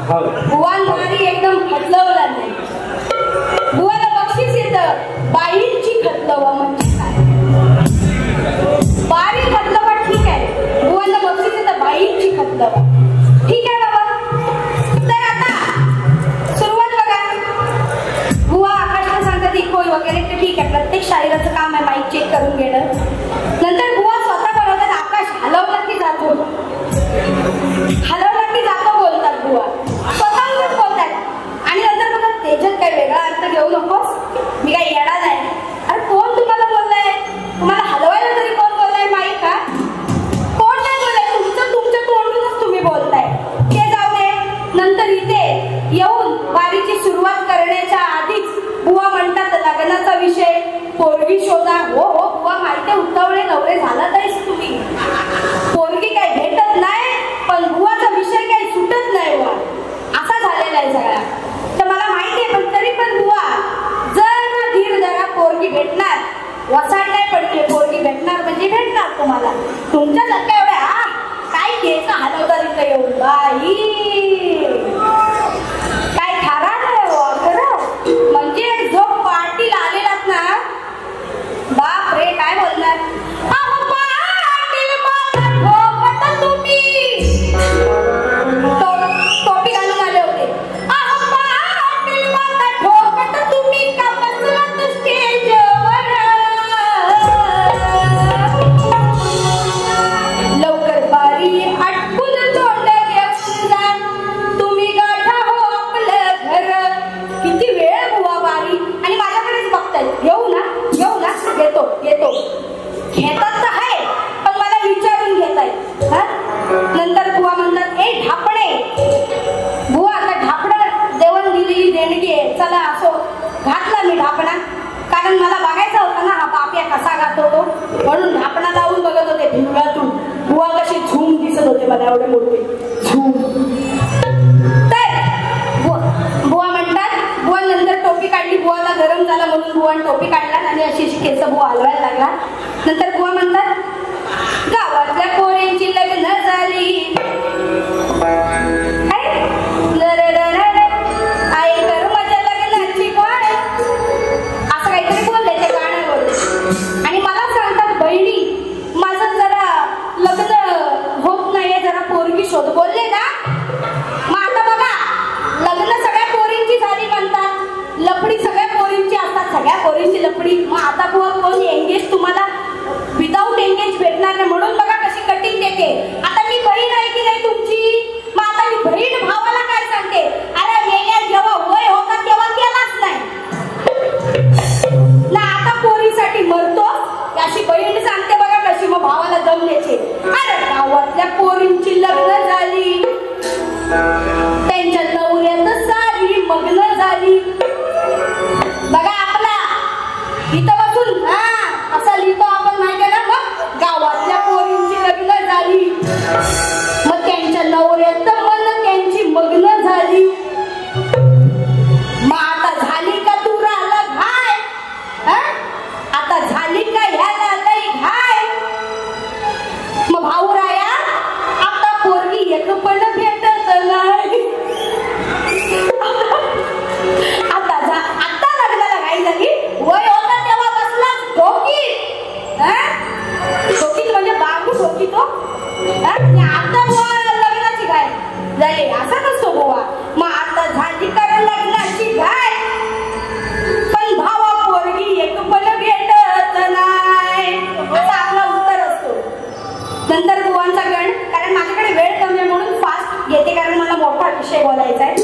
बुवान मारी एकदम खतलवला नाही. बुवाला बक्षीस येतं बाईंची खतलवा म्हणजे काय? बारी खतलवा ठीक आहे, बुवाला बक्षीस येतं बाईंची खतलवा. ठीक आहे बाबा. तर आता सुरुवात बघा. बुवा आकाशला सांगतात इको वगैरे ते ठीक आहे, प्रत्येक शाहिराचं काम आहे माईक चेक करून घेणं. नंतर बुवा स्वतः बनवतात आकाश हलवला की जातो, हलवला की जातो बोलतात बुवा, स्वतःहून बोलतात. आणि नंतर बघा त्याच्यात काही वेगळा अर्थ घेऊ नकोस, मी काही येणार नाही. अरे कोण तुम्हाला बोललाय? तुम्हाला हलवायला तरी कोण बोललाय? माईक का कोण नाही बोललाय, तुमच्या तोंडूनच तुम्ही बोलताय. ते जाऊ दे. नंतर इथे येऊन वारीची सुरुवात करण्याच्या आधीच बुवा म्हणतात लग्नाचा विषय पोरगी शोधा. हो हो बुवा माहिती उतावळे नवरे झाला तरीच तुम्ही, पोरगी काही भेटत नाही पण बुवाचा विषय काही सुटत नाही बुवा, असा झालेला आहे सगळा. तर मला माहिती आहे पण तरी पण बुवा जर धीर जरा पोरगी भेटणार, वसाड नाही पडते, पोरगी भेटणार म्हणजे भेटणार तुम्हाला. तुमच्या सारख्या एवढ्या काय केस हलवतात इथं येऊन बाई, काय ठरा नाही बुवा खरं. म्हणजे जो पाटील आलेलात ना बाप रे काय बोलणार. टोपी घालून आले होते. तुम्ही का बसलात स्टेजवर, लवकर बारी आटपून तोंड घेऊन जा, तुम्ही गाठा हो आपलं घर. किती वेळ बुवा बारी आणि माझ्याकडेच बघतायत. येऊ ना येतो घेतात तर आहे पण मला विचारून घेताय. नंतर बुवा म्हणतात ए ढापणे. बुवा आता ढापणं देवण दिलेली देणगी आहे, चला असो घातला मी ढापणा, कारण मला बघायचा होता ना हा बाप्या कसा घातो तो, म्हणून ढापणा लावून बघत होते भिंगातून. बुवा कशी झूम दिसत होते मला एवढे मोठे झूम. तर बुवा म्हणतात, बुवा नंतर टोपी काढली, बुवाला गरम झाला म्हणून बुवाने टोपी काढला आणि अशी केस बुवा हलवायला लागला. नंतर बुवा म्हणतात गावातल्या पोरींची लग्न झाली, आई कर माझ्या लग्नाची काय, असं काहीतरी बोललंय त्या गाण्यावर. आणि मला सांगतात बहिणी माझं जरा लग्न होत नाहीये, जरा पोरगी शोध. बोलले ना मग आता बघा लग्न सगळ्या पोरींची झाली म्हणतात, लपडी सगळ्या पोरींची असतात, सगळ्या पोरींची लपडी. मग आता बुवा कोण एंगेज तुम्हाला विदाऊट एंगेज भेटणार नाही, म्हणून बघा कशी कटिंग देते. आता मी बहीण आहे की नाही तुमची, मग आता मी बहीण भावाला काय सांगते, अरे वेगळ्या जेव्हा वय होता तेव्हा केलाच नाही ना, आता पोरीसाठी मरतो अशी बहीण सांगते. बघा कशी मग भावाला दम द्यायचे. अरे गावातल्या पोरींची लग्न झाली, त्यांच्या नवऱ्यात सारी मग्न झाली. बघा आपला इथं बसून असा लिहितो आपण माहिती ना, मग गावातल्या पोरींची लग्न झाली, मग त्यांच्या नवऱ्यात मन त्यांची मग्न झाली. मग आता झाली का तू राहिला घाय, आता झाली का ह्याला लई घाय. मग भाऊ राया आता पोरगी एक पण भेटत नाही, आता लग्नाला घाई झाली. वय होता तेव्हा बसला ठोकीत, ठोकीत म्हणजे बाबू ठोकी तो. आता बुवा लग्नाची घाय झाली, असं नसतो बुवा. मग आता झाली कारण लग्नाची घाय, पण भावा पोरगी एक पण भेटत नाही, असं आपला उत्तर असतो. नंतर बुवांचा गण, कारण माझ्याकडे वेळ कमी आहे म्हणून फास्ट घेते, कारण मला मोठा विषय बोलायचा आहे.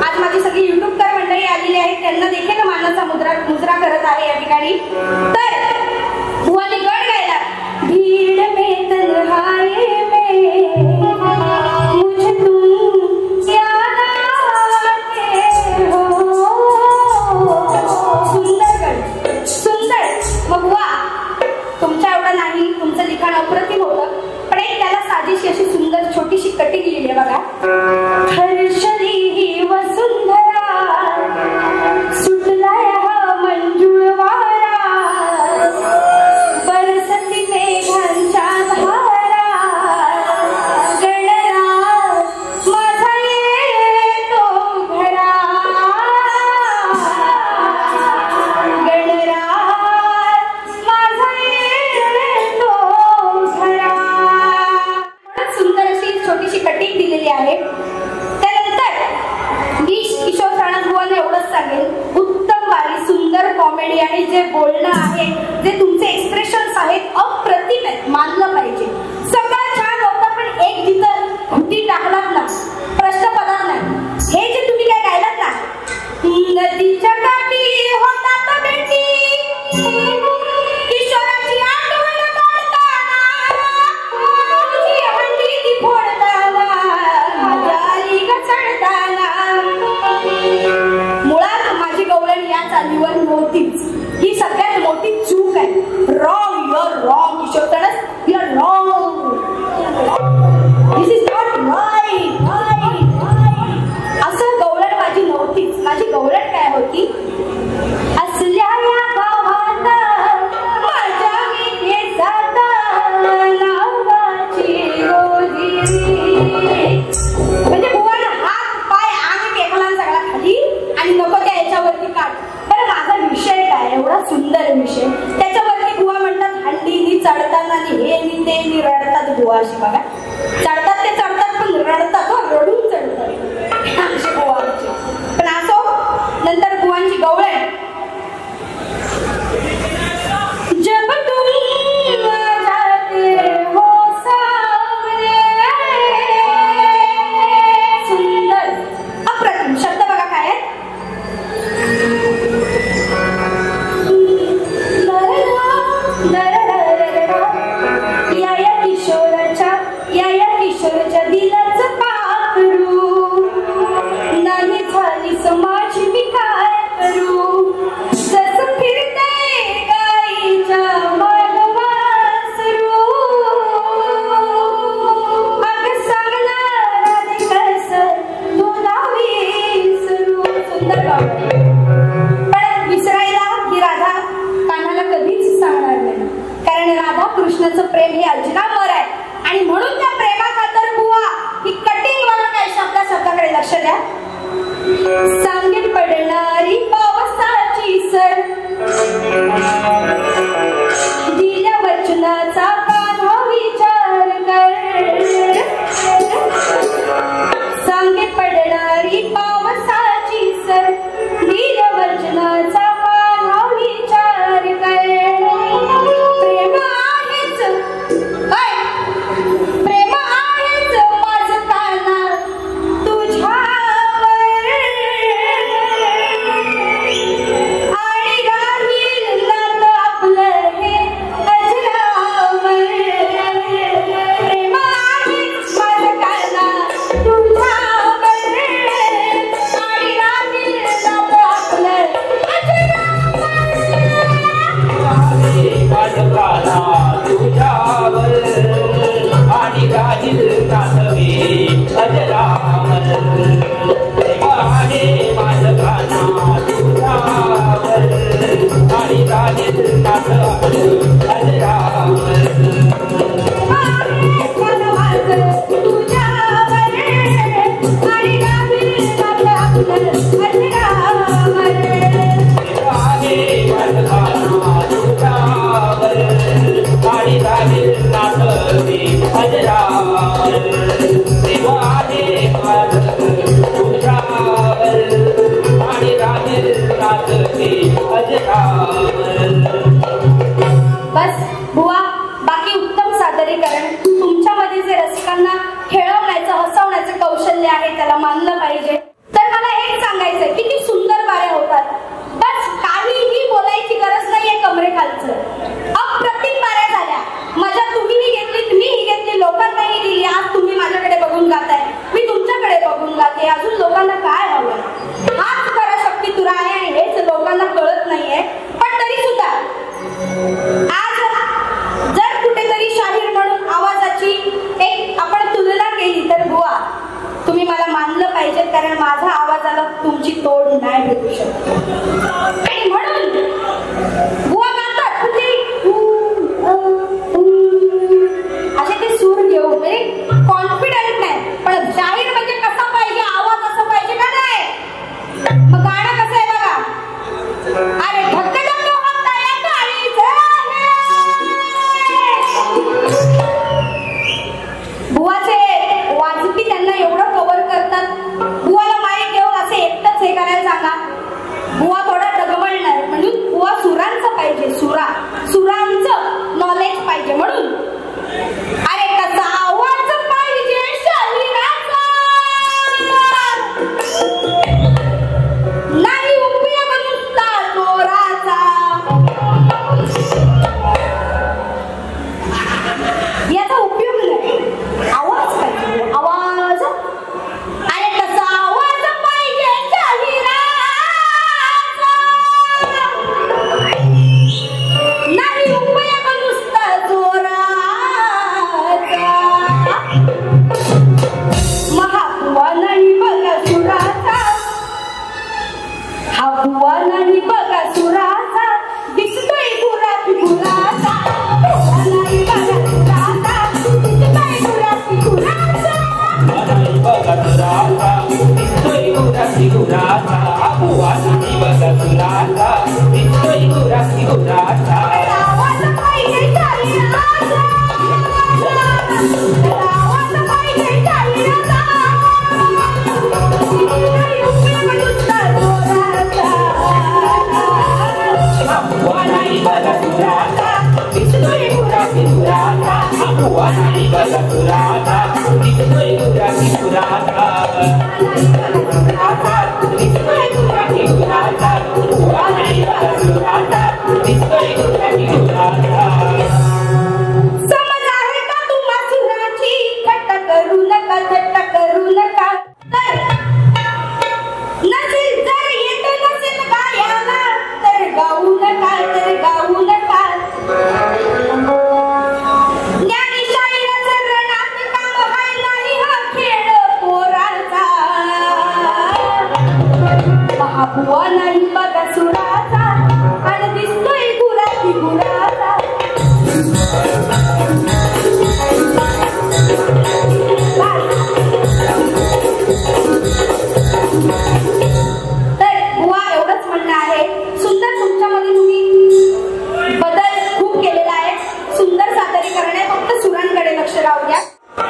आज माझी सगळी युट्यूबकर मंडळी आलेली आहेत, त्यांना देखील मानाचा मुजरा करत आहे या ठिकाणी. तर बुवाने गण गायला, भीड़ में तन्हाई में मुझे तुम याद आते हो. सुंदर गण, सुंदर. मग बुवा तुमच्या एवढा नाही, तुमचं लिखाण अप्रतिम होतं, पण एक त्याला साधीशी अशी सुंदर छोटीशी कटिंग लिहिली आहे बघा. हर्षली ही वसुंधरा सुटलाय हा मंजुळ वारा, सर्वांना एवढंच सांगेल, उत्तम वारी, सुंदर कॉमेडी आणि जे बोलणं आहे, जे तुमचे एक्सप्रेशन्स आहेत अप्रतिम आहेत, मानलं पाहिजे. सगळं छान होतं, पण एक जिथं खुटी टाकलात ना, प्रश्न पडत नाही. हे जे तुम्ही काय गायलात ना, नदीच्या काठी होतात भेटी, किशोराची आठवण काढताना, तुझी हंडी ती फोडताना, माझ्या आली घसरताना. मुळात माझी गवळण या चालीवर नव्हतीच. ही सगळ्यात मोठी चूक आहे. Wrong, you are wrong Kishore Tadas, you are wrong, this is not right. असं गवळण माझी नव्हतीच. माझी गवळण काय होती, असल्या या गावात माझ्या मी जाता नावाची रोजी. म्हणजे बुवाला हात पाय आणि टेकला सगळा खाली आणि नको त्या याच्यावरती काढ. बरं माझा विषय काय, एवढा सुंदर विषय, त्याच्यावरती बुवा म्हणतात हंडीनी चढताना हे नि ते नि रडतात. बुवा अशी बघा, चढतात ते चढतात पण रडतात, रडून चढतात आमची बुवांची. पण असो, नंतर बुवांची गवळण, जब तुम जाते हो सामने. सुंदर अप्रतिम शब्द बघा काय आहे. किशोरच्या दिलाचं पाखरू, नाही झाली समाज मी काय करू, जसं फिरते गाईच्या मागवासरू, मग सांगणार कसं तुला विसरू. सुंदर गाव, पण विसरायला ही राधा कान्हाला कधीच सांगणार नाही, कारण राधा कृष्णाचं प्रेम हे अजरामर आहे. आणि म्हणून त्या प्रेमाखातर बुवा ही कटिंग वाला काय शब्दाकडे लक्ष द्या. सांगे पडणारी पावसाची सर, दिल्या वचनाचा कान्हा विचार कर. सांगे पडणारी पावसाची सर, दिल्या वचनाचा कान्हा विचार कर. प्रेम आहेच, प्रेम आहेच माझं काना तुझ्यावर, आणि राहील नातं आपलं हे अजरामर. प्रेम आहेच माझं काना तुझ्यावर, आणि राहील नातं आपलं अजरामर. माझं काना तुझ्यावर, आणि राहील नाथवे अजरामर. आहे माझं काना तुझ्यावर, आणि राहील नाथ अजरामर. बस बुवा, बाकी उत्तम सादरीकरण. तुमच्यामध्ये जे रसिकांना खेळवण्याचं हसवण्याचं कौशल्य आहे त्याला मानलं पाहिजे. तर मला एक सांगायचंय, किती सुंदर वाऱ्या होतात. बस काहीही बोलायची गरज नाहीये कमरेखालचं. अप्रतिम वाऱ्या झाल्या. मजा तुम्हीही घेतली, मीही घेतली, लोकांनाही दिली. आज तुम्ही माझ्याकडे बघून गाताय, मी तुमच्याकडे बघून गाते. अजून लोकांना काय हवं, हाच पराशक्ती तुरा आहे आणि हेच लोकांना कळत नाहीये. पण तरी सुद्धा आज जर कुठेतरी शाहीर म्हणून आवाजाची एक आपण तुलना केली तर बुवा तुम्ही मला मानलं पाहिजे, कारण माझ्या आवाजाला तुमची तोड नाही भेटू शकत. आणि म्हणून बुवा गातात कुठे असे ते सूर घेऊन, म्हणजे कॉन्फिडंट नाही. पण शाहीर म्हणजे कसा पाहिजे, आवाज असा पाहिजे का नाही. मग गाणं कसं आहे बघा, अरे धक्का होता या काळीच. बुवाचे वाजती त्यांना एवढं कव्हर करतात. बुवाला माईक घेऊन असे एकटंच हे करायला सांगा, गुराची गुराचा बुवा नाही बघा सुराचा दिसतोय गुराची गुराचा गावात पाहिजे चालीराजा गावात पाहिजे चालीराजा बुवा नाही बघा सुराचा दिसतोय गुराची गुराचा बुवा नाही बघा सुराचा दिसतोय गुराची गुराचा दिसतोय गुराची गुराचा बुवा नाही बघा सुराचा दिसतोय गुराची गुराचा समज आहे का तुम्हा सुराची थट्टा करू नका थट्टा करू नका नसेल जर येत नसेल गायला तर गाऊ नका तर गाऊ नका ज्ञानेशाईचं रणात काम हाय नाही हा खेळ पोराचा महाबुवा नाही बघा सुराचा आणि दिसतोय गुराची गुराचा तर बुवा एवढंच म्हणणं आहे सुंदर तुमच्यामध्ये तुम्ही बदल खूप केलेला आहे सुंदर सादरीकरण आहे फक्त सुरांकडे लक्ष राहू द्या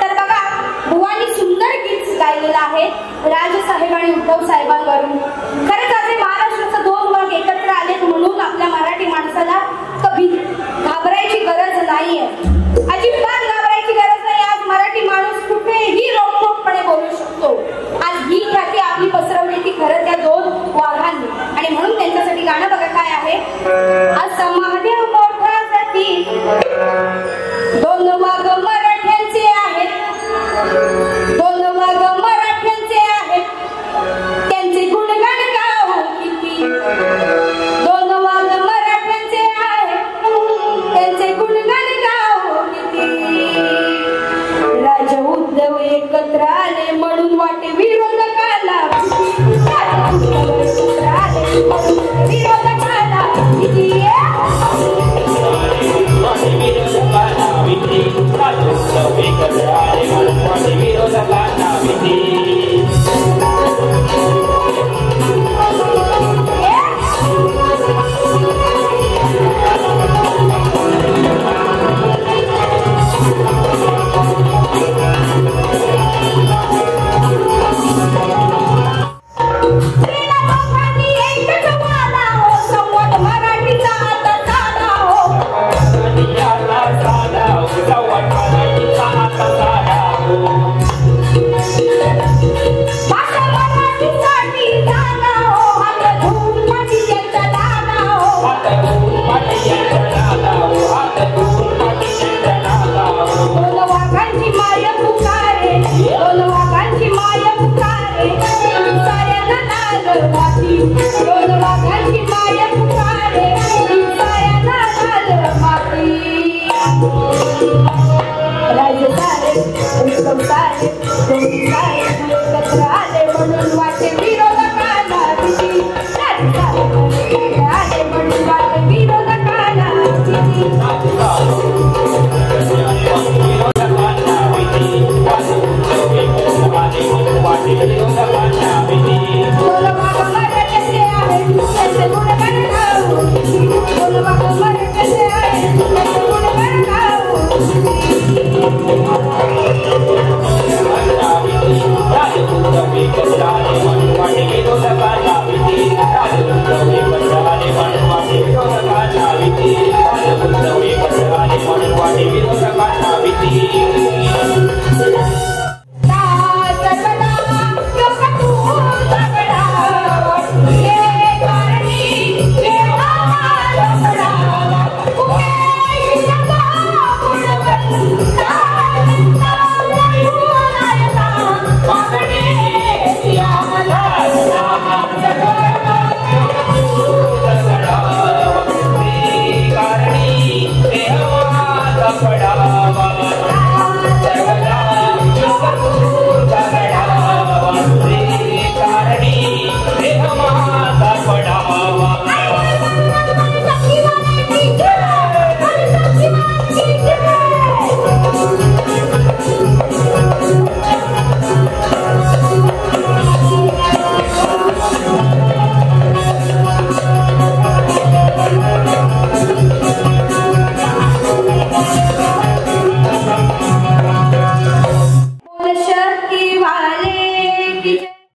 तर बघा बुवानी सुंदर गीत गायलेलं आहे राजसाहेब आणि उद्धव साहेबांवरून खरंच आज महाराष्ट्राचे दोन भाग एकत्र आलेत म्हणून आपल्या मराठी माणसाला कधी घाबरायची गरज नाहीये अजिबात घाबरायची गरज नाही आज मराठी माणूस कुठेही रोखोकपणे बोलू शकतो आज ही ख्याती आपली पसरवली ती खरं त्या दोन वाघांनी आणि म्हणून त्यांच्यासाठी गाणं बघा काय आहे असं माझ्या मोठा सती